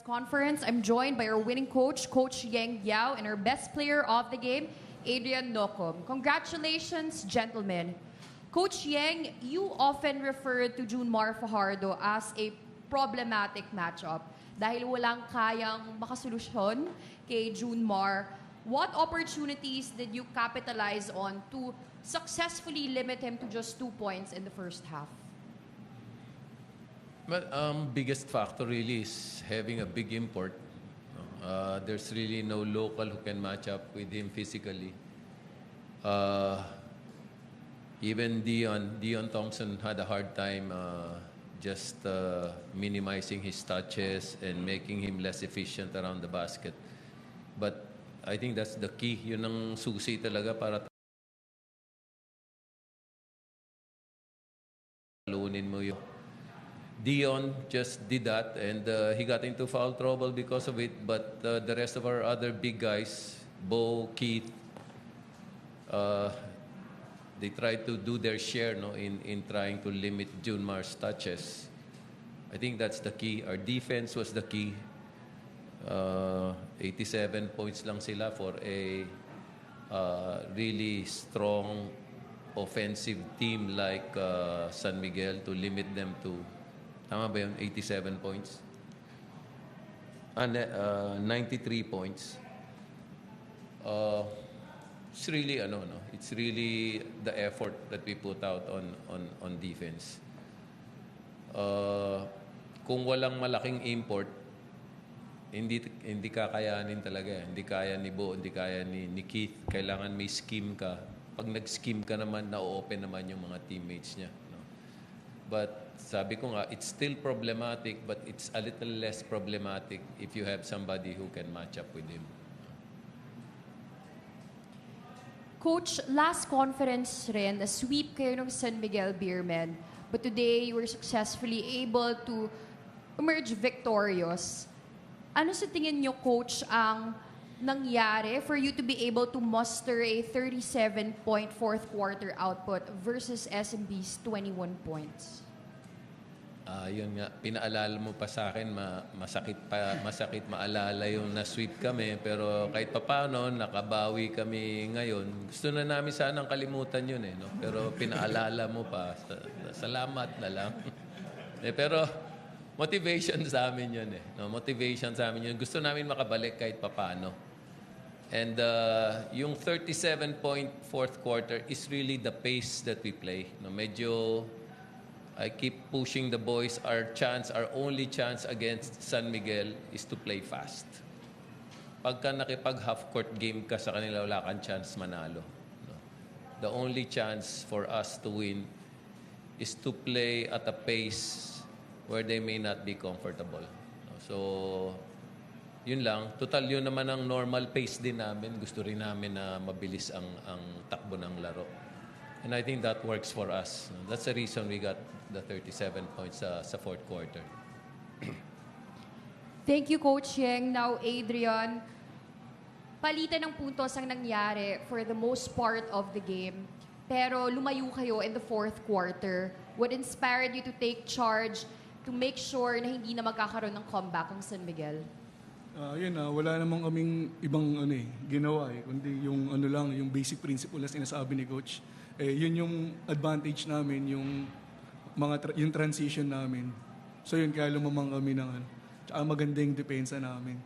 conference. I'm joined by our winning coach, Coach Yang Yao, and our best player of the game, Adrian Nocom. Congratulations, gentlemen. Coach Yang, you often refer to Junmar Fajardo as a problematic matchup dahil walang kayang makasolusyon kay Junmar. What opportunities did you capitalize on to successfully limit him to just 2 points in the first half? Well, biggest factor really is having a big import. There's really no local who can match up with him physically. Even Dion Thompson had a hard time just minimizing his touches and making him less efficient around the basket. But I think that's the key. Yun ang susi talaga para talunin mo yun. Dion just did that, and he got into foul trouble because of it. But the rest of our other big guys, Bo, Keith, they tried to do their share, in trying to limit Junmar's touches. I think that's the key. Our defense was the key. 87 points lang sila for a really strong offensive team like San Miguel to limit them to, tama ba yun? 87 points? 93 points. It's really it's really the effort that we put out on defense. Kung walang malaking import, hindi kakayanin talaga. Hindi kaya ni Bo, hindi kaya ni Keith. Kailangan may scheme ka. Pag nag-scheme ka naman, na-open naman yung mga teammates niya. But sabi ko nga, it's still problematic, but it's a little less problematic if you have somebody who can match up with him. Coach, last conference rin, na-sweep kayo ng San Miguel Beermen. But today, you were successfully able to emerge victorious. Ano sa tingin nyo, Coach, ang nangyari for you to be able to muster a 37-point fourth quarter output versus SMB's 21 points? Yun nga, pinaalala mo pa sa akin, masakit maalala yung na-sweep kami, pero kahit papaano, nakabawi kami ngayon. Gusto na namin sanang kalimutan yun no? Pero pinaalala mo pa, salamat na lang. Pero motivation sa amin yun no? Motivation sa amin yun. Gusto namin makabalik kahit papaano. And yung 37-point fourth quarter is really the pace that we play. No? Medyo I keep pushing the boys. Our only chance against San Miguel is to play fast. Pagka nakipag half-court game ka sa kanila, wala kang chance manalo. No? The only chance for us to win is to play at a pace where they may not be comfortable. No? So, yun lang. Total, yun naman ang normal pace din namin. Gusto rin namin na mabilis ang takbo ng laro. And I think that works for us. That's the reason we got the 37 points sa fourth quarter. Thank you, Coach Yang. Now, Adrian, palitan ng puntos ang nangyari for the most part of the game. Pero lumayo kayo in the fourth quarter. What inspired you to take charge to make sure na hindi na magkakaroon ng comeback ang San Miguel? Wala namang kaming ibang ginawa kundi yung yung basic principle na sinasabi ni Coach. Yun yung advantage namin, yung yung transition namin. So yun, kaya lumamang kami ng tsaka magandang depensa namin.